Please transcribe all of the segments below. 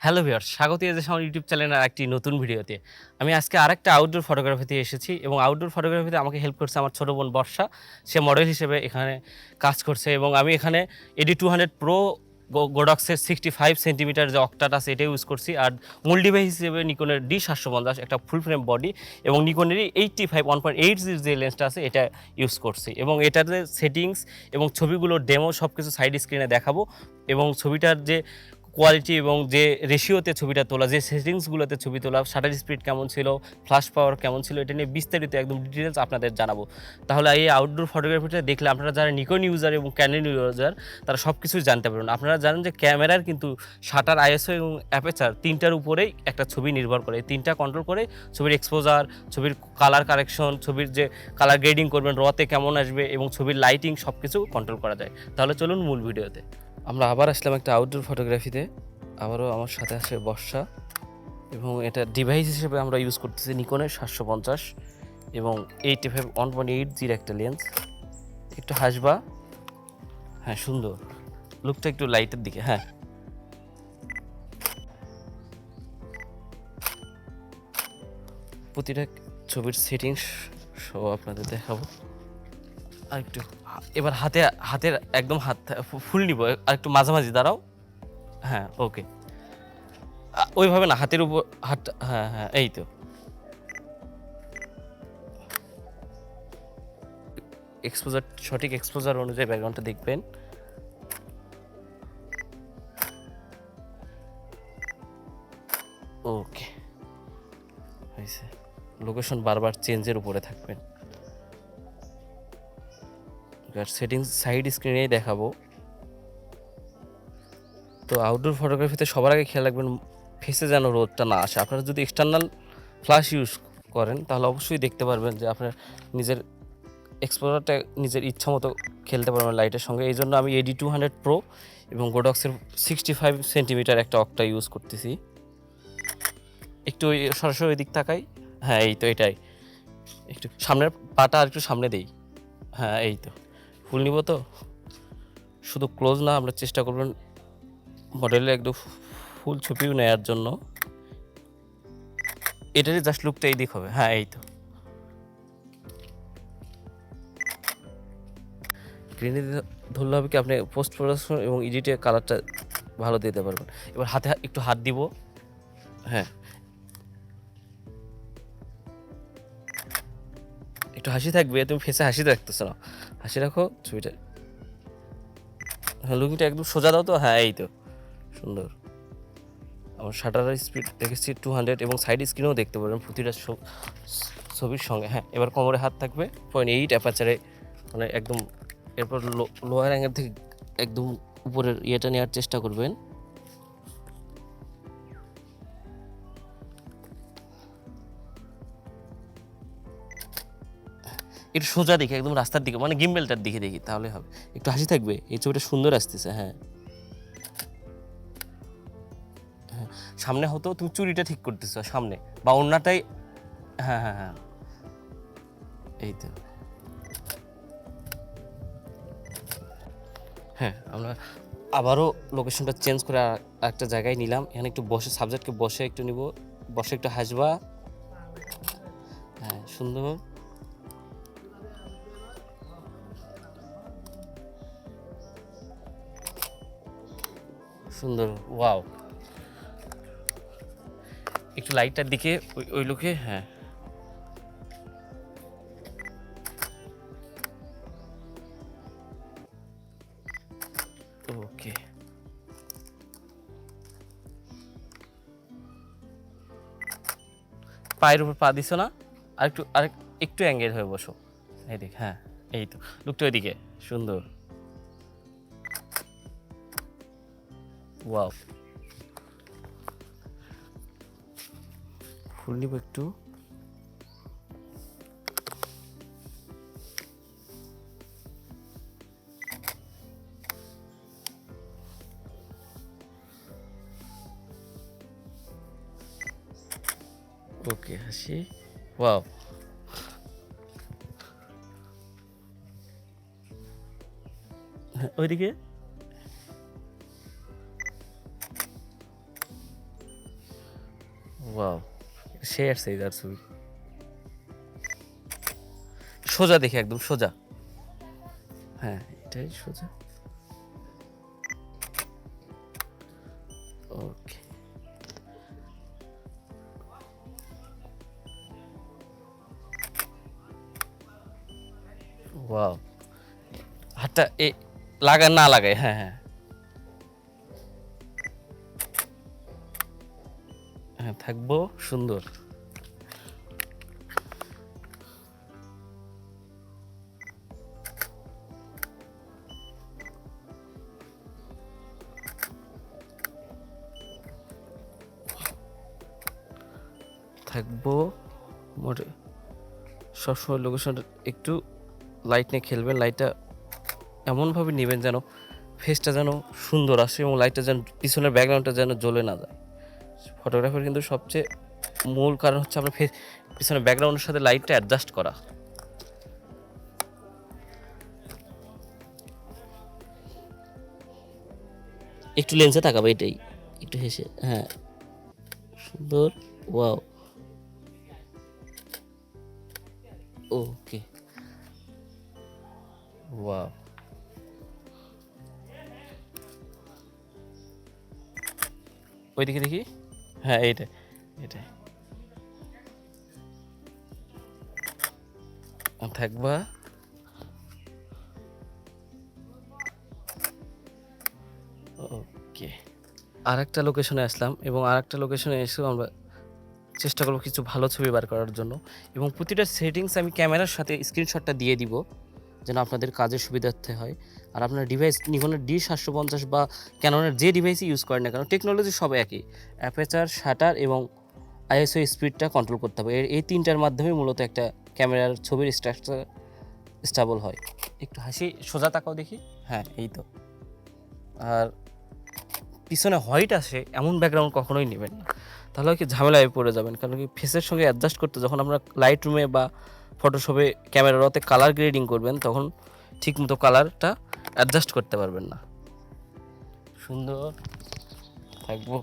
Hello viewers, স্বাগত জানাচ্ছি আমার ইউটিউব চ্যানেলের আরেকটি নতুন ভিডিওতে। আমি আজকে আরেকটা আউটডোর ফটোগ্রাফিতে এসেছি এবং আউটডোর ফটোগ্রাফিতে আমাকে হেল্প করছে আমার ছোট বোন বর্ষা। সে মডেল হিসেবে এখানে কাজ করছে এবং আমি এখানে AD200 প্রো গোডক্সের 65 সেন্টিমিটার যে অক্টাটা আছে এটা ইউজ করছি। আর মূল ডিভাইস হিসেবে নিকনের D750 একটা ফুল ফ্রেম বডি এবং নিকনেরই 85 1.8 যে লেন্সটা আছে এটা ইউজ করছি এবং এটার যে সেটিংস এবং ছবিগুলোর ডেমো সব কিছু সাইড স্ক্রিনে দেখাবো এবং ছবিটার যে কোয়ালিটি এবং যে রেশিওতে ছবিটা তোলা, যে সেটিংসগুলোতে ছবি তোলা, শাটার স্পিড কেমন ছিল, ফ্ল্যাশ পাওয়ার কেমন ছিল, এটা নিয়ে বিস্তারিত একদম ডিটেলস আপনাদের জানাবো। তাহলে এই আউটডোর ফটোগ্রাফিটা দেখলে আপনারা যারা নিকন ইউজার এবং ক্যানন ইউজার তারা সব কিছুই জানতে পারবেন। আপনারা জানেন যে ক্যামেরার কিন্তু শাটার, আইএসও এবং অ্যাপারচার তিনটার উপরেই একটা ছবি নির্ভর করে। তিনটা কন্ট্রোল করে ছবির এক্সপোজার, ছবির কালার কারেকশন, ছবির যে কালার গ্রেডিং করবেন রতে কেমন আসবে এবং ছবির লাইটিং সব কিছু কন্ট্রোল করা যায়। তাহলে চলুন মূল ভিডিওতে। আমরা আবার আসলাম একটা আউটডোর ফটোগ্রাফিতে। আবারও আমার সাথে আসে বর্ষা এবং এটা ডিভাইস হিসেবে আমরা ইউজ করতেছি নিকনের 750 এবং 85 1.8 একটা লেন্স। একটু হাসবা, হ্যাঁ সুন্দর লুকটা, একটু লাইটের দিকে, হ্যাঁ প্রতিটা ছবির সেটিংস সব আপনাদের দেখাবো। আর একটু এবার হাতের একদম হাত ফুল নিব, আর একটু মাঝামাঝি দাঁড়াও, হ্যাঁ ওকে, ওইভাবে না, হাতের উপর হাত, হ্যাঁ হ্যাঁ এই তো। এক্সপোজার, সঠিক এক্সপোজার অনুযায়ী ব্যাকগ্রাউন্ডটা দেখবেন। ওকে হয়েছে। লোকেশন বারবার চেঞ্জের উপরে থাকবেন। সেটিংস সাইড স্ক্রিনেই দেখাবো। তো আউটডোর ফটোগ্রাফিতে সবার আগে খেয়াল রাখবেন ফেসে যেন রোদটা না আসে। আপনারা যদি এক্সটার্নাল ফ্ল্যাশ ইউজ করেন তাহলে অবশ্যই দেখতে পারবেন যে আপনার নিজের এক্সপোজারটা নিজের ইচ্ছা মতো খেলতে পারবেন লাইটের সঙ্গে। এই জন্য আমি AD200 প্রো এবং গোডক্সের 65 সেন্টিমিটার একটা অক্টা ইউজ করতেছি। একটু ওই সরাসরি ওই দিক তাকাই, হ্যাঁ এই তো এটাই, একটু সামনের পাটা আর একটু সামনে দেই, হ্যাঁ এই তো। ফুল নিব তো, শুধু ক্লোজ না, আমরা চেষ্টা করবেন মডেলের একদম ফুল ছবিও নেওয়ার জন্য। এটারই জাস্ট লুকটা এই দিক হবে, হ্যাঁ এই তো। গ্রিনে ধরলে হবে কি আপনি পোস্ট প্রোডাকশন এবং এডিটে কালারটা ভালো দিতে পারবেন। এবার হাতে একটু হাত দিব, হ্যাঁ একটু হাসি থাকবে, তুমি ফেসে হাসি রাখতেছো না, হাসি রাখো ছবিটা, হ্যাঁ লুকিংটা একদম সোজা দাও তো, হ্যাঁ এই তো সুন্দর। আমার শাটারের স্পিড রেখেছি 200 এবং সাইড স্ক্রিনেও দেখতে পারবেন প্রতিটা ছবির সঙ্গে। হ্যাঁ এবার কোমরে হাত থাকবে 0.8 অ্যাপারচারে, মানে একদম। এরপর লোয়ার অ্যাঙ্গেল থেকে একদম উপরের ইয়েটা নেওয়ার চেষ্টা করবেন। একটু সোজা দিকে, একদম রাস্তার দিকে, মানে গিম্বেলটার দিকে দেখি তাহলে হবে। একটু হাসি থাকবে, এই ছবিটা সুন্দর আসতেছে, হ্যাঁ হ্যাঁ। সামনে হতো তুমি চুরিটা ঠিক করতেছো সামনে বা অন্যটাই, হ্যাঁ হ্যাঁ হ্যাঁ এই তো। হ্যাঁ আমরা আবারও লোকেশনটা চেঞ্জ করে একটা জায়গায় নিলাম। এখানে একটু বসে সাবজেক্টকে বসে একটু নিব, বসে একটু হাসবা, হ্যাঁ সুন্দর। সুন্দর, ওয়াও। একটু লাইটটার দিকে ওই লোকে, হ্যাঁ ওকে। পায়ের উপর পা দিছো না, আর একটু অ্যাঙ্গেল হয়ে বসো, এদিক, হ্যাঁ এই তো। লুকটা ওইদিকে, সুন্দর, ওয়াও। ফুল নিব একটু, ওকে হাসি, ওয়াও। ওইদিকে, ওয়াও, শেয়ার সাইজার ছবি, সোজা দেখে একদম সোজা। হ্যাঁ এটাই সোজা। ওকে, ওয়াও, হাতটা এ লাগা না লাগায়, হ্যাঁ হ্যাঁ হ্যাঁ, থাকবো সুন্দর। থাকবো মোটে সবসময় লোকেশনটা একটু লাইট নিয়ে খেলবেন, লাইটটা এমনভাবে নেবেন যেন ফেসটা যেন সুন্দর আসে এবং লাইটটা যেন পিছনের ব্যাকগ্রাউন্ডটা যেন জ্বলে না যায়। ফটোগ্রাফার কিন্তু সবচেয়ে মূল কারণ হচ্ছে আপনার পিছনের ব্যাকগ্রাউন্ডের সাথে লাইটটা অ্যাডজাস্ট করা। একটু লেন্সে তাকাবে, এটাই একটু হেসে, হ্যাঁ সুন্দর। ওয়াও, ওকে, ওয়াও, ওইদিকে দেখি, হ্যাঁ এইটাই এটাই থাকবা। ওকে, আর একটা লোকেশনে আসলাম এবং আর একটা লোকেশনে এসেও আমরা চেষ্টা করবো কিছু ভালো ছবি বার করার জন্য, এবং প্রতিটা সেটিংস আমি ক্যামেরার সাথে স্ক্রিনশটটা দিয়ে দিব যেন আপনাদের কাজের সুবিধার্থে হয়। আর আপনার ডিভাইস নিকনের D750 বা ক্যাননের যে ডিভাইসই ইউজ করেন না কেন, টেকনোলজি সব একই, অ্যাপারচার, শাটার এবং আইএসও স্পিডটা কন্ট্রোল করতে হবে। এই তিনটার মাধ্যমে মূলত একটা ক্যামেরার ছবির স্ট্রাকচার স্টেবল হয়। একটু হাসি, সোজা তাকাও দেখি, হ্যাঁ এই তো। আর পিছনে হোয়াইট আসে এমন ব্যাকগ্রাউন্ড কখনোই নেবেন না, তাহলে কি ঝামেলায় পড়ে যাবেন। কারণ কি ফেসের সঙ্গে অ্যাডজাস্ট করতে যখন আমরা লাইট রুমে বা ফটোশপে ক্যামেরাতে কালার গ্রেডিং করবেন তখন ঠিকমতো কালারটা অ্যাডজাস্ট করতে পারবেন না। সুন্দর থাকবো।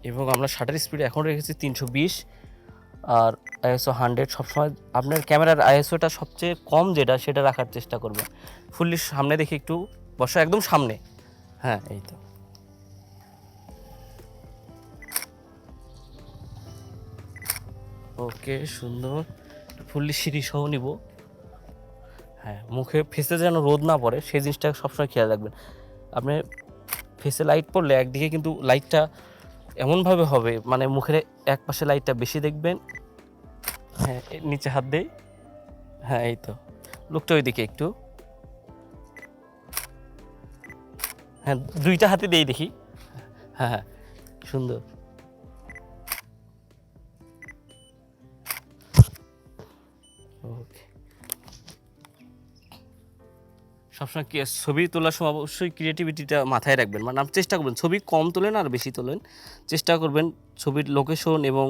এবং আমরা শাটার স্পিড এখন রেখেছি 320 আর আইএসও 100। সবসময় আপনার ক্যামেরার আইএসওটা সবচেয়ে কম যেটা সেটা রাখার চেষ্টা করবেন। ফুললি সামনে দেখে একটু বসা, একদম সামনে, হ্যাঁ এই তো। ওকে সুন্দর, ফুললি সিঁড়ি সহ নিব। হ্যাঁ মুখে ফেসে যেন রোদ না পড়ে সেই জিনিসটা সবসময় খেয়াল রাখবেন। আপনি ফেসে লাইট পড়লে একদিকে কিন্তু লাইটটা এমনভাবে হবে, মানে মুখের এক পাশে লাইটটা বেশি দেখবেন। হ্যাঁ নিচে হাত দেই, হ্যাঁ এই তো, লুকটা ওইদিকে একটু, হ্যাঁ দুইটা হাতে দেই দেখি, হ্যাঁ হ্যাঁ সুন্দর। ওকে, সবসময় কি ছবি তোলার সময় অবশ্যই ক্রিয়েটিভিটিটা মাথায় রাখবেন, মানে আপনি চেষ্টা করবেন ছবি কম তোলেন আর বেশি তোলেন, চেষ্টা করবেন ছবির লোকেশন এবং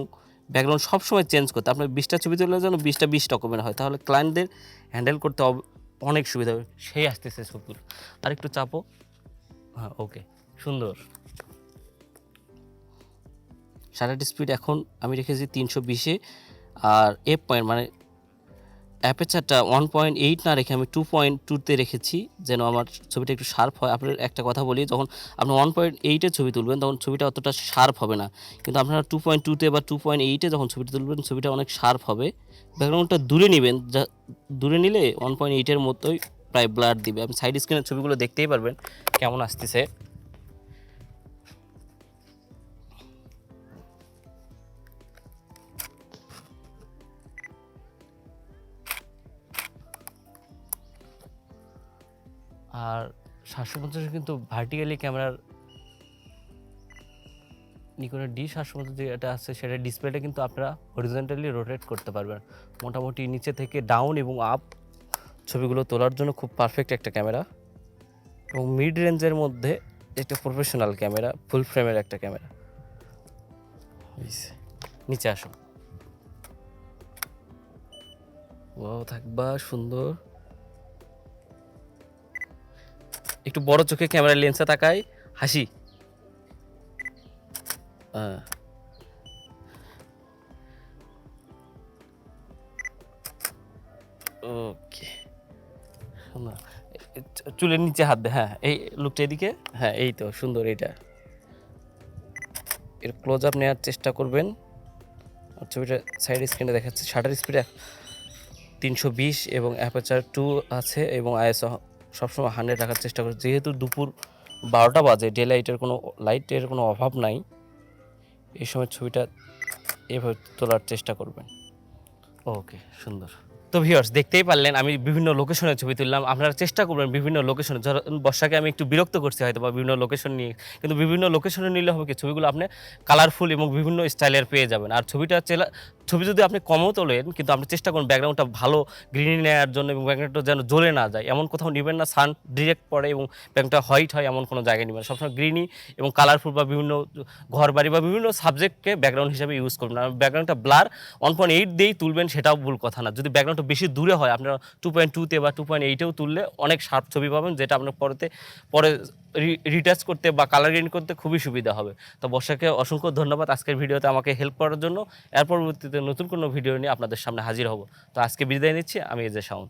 ব্যাকগ্রাউন্ড সবসময় চেঞ্জ করতে। আপনার 20টা ছবি তোলার জন্য 20টা 20 রকমের হয়, তাহলে ক্লায়েন্টদের হ্যান্ডেল করতে অনেক সুবিধা হবে। সেই আসতেছে ছবিগুলো, আর একটু চাপো, হ্যাঁ ওকে সুন্দর। শাটার স্পিড এখন আমি রেখেছি 320-এ, আর এফ পয়েন্ট মানে অ্যাপারচারটা 1.8 না রেখে আমি 2.2-তে রেখেছি যেন আমার ছবিটা একটু শার্প হয়। আপনার একটা কথা বলি, যখন আপনি 1.8-এ ছবি তুলবেন তখন ছবিটা অতটা শার্প হবে না, কিন্তু আপনারা 2.2-তে বা 2.8-এ যখন ছবিটা তুলবেন ছবিটা অনেক শার্প হবে। ব্যাকগ্রাউন্ডটা দূরে নেবেন, যা দূরে নিলে 1.8-এর মতোই প্রায় ব্লার দিবে। আপনি সাইড স্ক্রিনের ছবিগুলো দেখতেই পারবেন কেমন আসতেছে। আর 750 কিন্তু ভার্টিক্যালি ক্যামেরার নিকনের D750 যেটা আছে সেটা ডিসপ্লেটা কিন্তু আপনারা হরিজন্টালি রোটেট করতে পারবেন। মোটামুটি নিচে থেকে ডাউন এবং আপ ছবিগুলো তোলার জন্য খুব পারফেক্ট একটা ক্যামেরা, এবং মিড রেঞ্জের মধ্যে একটা প্রফেশনাল ক্যামেরা, ফুল ফ্রেমের একটা ক্যামেরা। নিচে আসো, ও থাকবা সুন্দর। একটু বড় চোখে ক্যামেরা লেন্সে তাকাই, হাসি, ওকে, চুলের নিচে হাত দে, হ্যাঁ এই লুকটা এদিকে, হ্যাঁ এই তো সুন্দর। এইটা এর ক্লোজ আপ নেওয়ার চেষ্টা করবেন। ছবিটা সাইড স্ক্রিনে দেখাচ্ছে, শাটার স্পিড 320 এবং অ্যাপারচার 2 আছে এবং আইএসও সবসময় 100 রাখার চেষ্টা করছি। যেহেতু দুপুর 12টা বাজে, ডে লাইটের কোনো অভাব নাই, এই সময় ছবিটা এভাবে তোলার চেষ্টা করবেন। ওকে, সুন্দর। তো ভিউয়ার্স, দেখতেই পারলেন আমি বিভিন্ন লোকেশনের ছবি তুললাম। আপনারা চেষ্টা করবেন বিভিন্ন লোকেশনে, ধরুন বর্ষাকে আমি একটু বিরক্ত করছি হয়তো বা বিভিন্ন লোকেশন নিয়ে, কিন্তু বিভিন্ন লোকেশনে নিলে হবে কি ছবিগুলো আপনি কালারফুল এবং বিভিন্ন স্টাইলের পেয়ে যাবেন। আর ছবি যদি আপনি কমও তোলেন, কিন্তু আপনি চেষ্টা করুন ব্যাকগ্রাউন্ডটা ভালো গ্রিনি নেওয়ার জন্য এবং ব্যাকগ্রাউন্ডটা যেন জ্বলে না যায় এমন কোথাও নেবেন না, সান ডিরেক্ট পড়ে এবং ব্যাকগ্রাউন্ডটা হোয়াইট হয় এমন কোনো জায়গায় নেবেন। সবসময় গ্রিনি এবং কালারফুল বা বিভিন্ন ঘর বাড়ি বা বিভিন্ন সাবজেক্টকে ব্যাকগ্রাউন্ড হিসেবে ইউজ করবেন। আর ব্যাকগ্রাউন্ডটা ব্লার 1.8 দিয়েই তুলবেন, সেটাও ভুল কথা না। যদি ব্যাকগ্রাউন্ডটা বেশি দূরে হয়, আপনারা 2.2 বা 2.8-এও তুললে অনেক শার্প ছবি পাবেন, যেটা আপনার পরে রিটাচ করতে বা কালার গ্রেডিং করতে খুবই সুবিধা হবে। তো বর্ষাকে অসংখ্য ধন্যবাদ আজকের ভিডিওতে আমাকে হেল্প করার জন্য। এর পরবর্তীতে নতুন কোনো ভিডিও নিয়ে আপনাদের সামনে হাজির হব। তো আজকে বিদায় নিচ্ছি, আমি এজে শাওন।